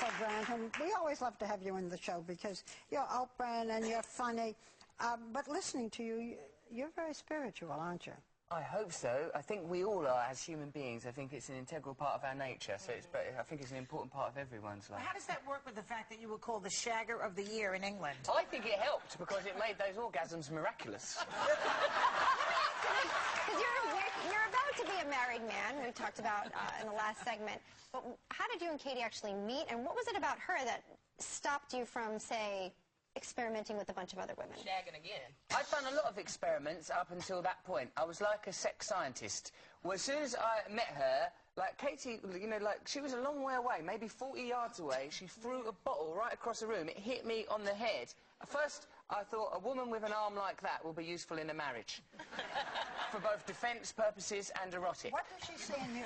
also, Grant, and we always love to have you in the show because you're open and you're funny. But listening to you, you're very spiritual, aren't you? I hope so. I think we all are as human beings. I think it's an integral part of our nature, so I think it's an important part of everyone's life. How does that work with the fact that you were called the Shagger of the Year in England? I think it helped because it made those orgasms miraculous. Because you're about to be a married man, we talked about in the last segment. But how did you and Katie actually meet, and what was it about her that stopped you from, say, experimenting with a bunch of other women? Shagging again. I'd done a lot of experiments up until that point. I was like a sex scientist. Well, as soon as I met her, like Katie, you know, like she was a long way away, maybe 40 yards away. She threw a bottle right across the room. It hit me on the head. At first, I thought a woman with an arm like that will be useful in a marriage. For both defence purposes and erotic. What does she say in you?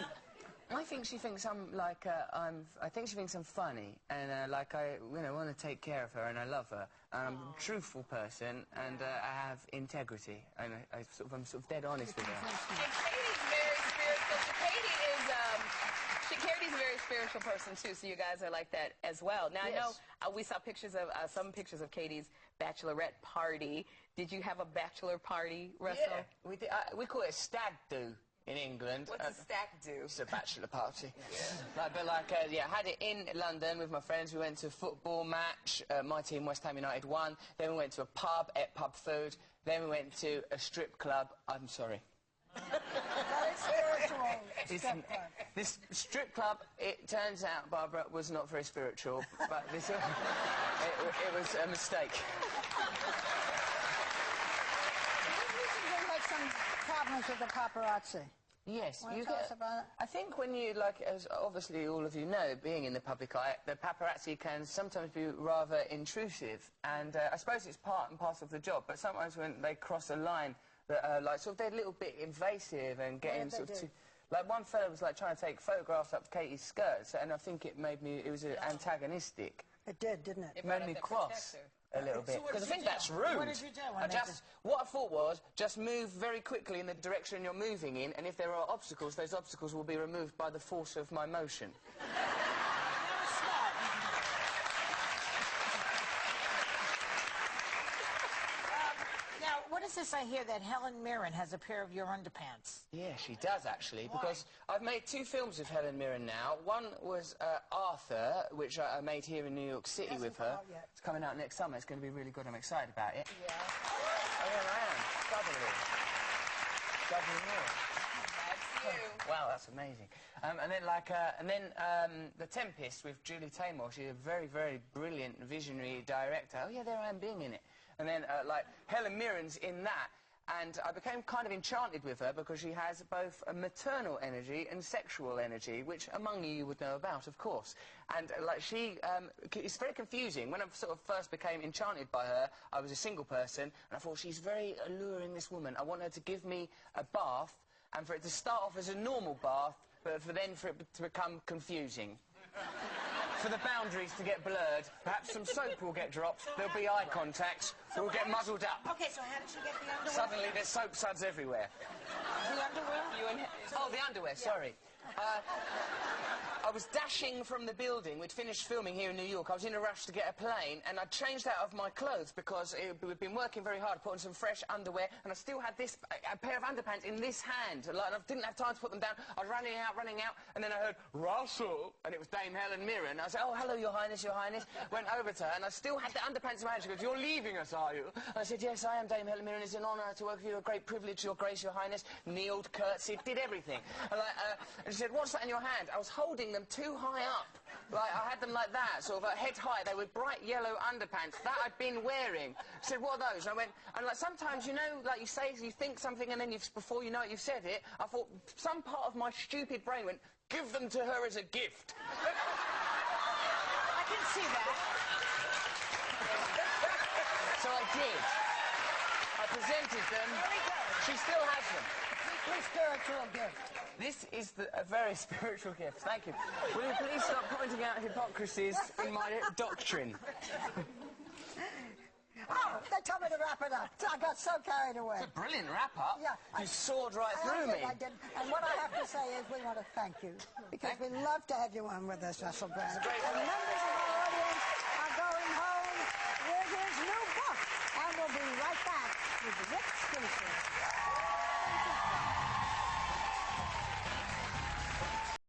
I think she thinks I'm like I think she thinks I'm funny and like I want to take care of her and I love her. I'm a truthful person and I have integrity and I'm sort of dead honest with her. And Katie's very spiritual. Katie's a very spiritual person too. So you guys are like that as well. Now Yes. I know we saw pictures of some pictures of Katie's bachelorette party. Did you have a bachelor party, Russell? Yeah, we did. We call it a stag do in England. What's a stag do? It's a bachelor party. Yeah. I had it in London with my friends. We went to a football match. My team, West Ham United, won. Then we went to a pub, ate pub food. Then we went to a strip club. I'm sorry. Very spiritual. This strip club, it turns out, Barbara, was not very spiritual, but this, it was a mistake. You had some problems with the paparazzi. Yes, Want to tell us about it? I think when you, like, as obviously all of you know, being in the public eye, the paparazzi can sometimes be rather intrusive, and I suppose it's part and parcel of the job, but sometimes when they cross a line that are, like, sort of, they're a little bit invasive and getting sort of too... Like, one fellow was, like, trying to take photographs up Katie's skirts, and I think it made me... It was antagonistic. It did, didn't it? It made me cross a little bit. Because I think that's rude. What did you do? What I thought was, just move very quickly in the direction you're moving in, and if there are obstacles, those obstacles will be removed by the force of my motion. Now, what is this I hear that Helen Mirren has a pair of your underpants? Yeah, she does, actually, because I've made 2 films with Helen Mirren now. One was Arthur, which I made here in New York City with her. It's coming out next summer. It's going to be really good. I'm excited about it. Yeah. Oh, yeah, I am. Doubly more. That's you. Wow, that's amazing. And then The Tempest with Julie Taymor. She's a very, very brilliant, visionary director. Oh, yeah, there I am being in it. And then, like, Helen Mirren's in that. And I became kind of enchanted with her because she has both a maternal energy and sexual energy, which among you would know about, of course. And, like, it's very confusing. When I sort of first became enchanted by her, I was a single person, and I thought, she's very alluring, this woman. I want her to give me a bath, and for it to start off as a normal bath, but for it to become confusing. For the boundaries to get blurred, perhaps some soap will get dropped, there'll be eye contact, we'll get muddled up. Okay, so how did she get the underwear? Suddenly there's soap suds everywhere. The underwear? Oh, the underwear, sorry. I was dashing from the building. We'd finished filming here in New York. I was in a rush to get a plane, and I changed out of my clothes because we'd been working very hard, putting some fresh underwear, and I still had a pair of underpants in this hand. Like, and I didn't have time to put them down. I was running out, and then I heard, Russell, and it was Dame Helen Mirren. I said, oh, hello, Your Highness, Your Highness. Went over to her, and I still had the underpants in my hand. She goes, you're leaving us, are you? And I said, yes, I am, Dame Helen Mirren. It's an honour to work with you, a great privilege, Your Grace, Your Highness. Kneeled, curtsied, did everything. And she said, what's that in your hand? I was holding them too high up. Like, I had them like that, sort of head high. They were bright yellow underpants that I'd been wearing. She said, what are those? And I went, and like, sometimes, you know, like you say, you think something and then before you know it, you've said it. I thought, some part of my stupid brain went, give them to her as a gift. I can see that. So I did. I presented them. She still has them. Deeply spiritual gift. This is a very spiritual gift. Thank you. Will you please stop pointing out hypocrisies in my doctrine? Oh, they told me to wrap it up. I got so carried away. It's a brilliant wrap-up. Yeah, You soared right through me. I did. And what I have to say is we want to thank you because we love to have you on with us, Russell Brand. And members of our audience are going home with his new book. And we'll be right back with the exclusive.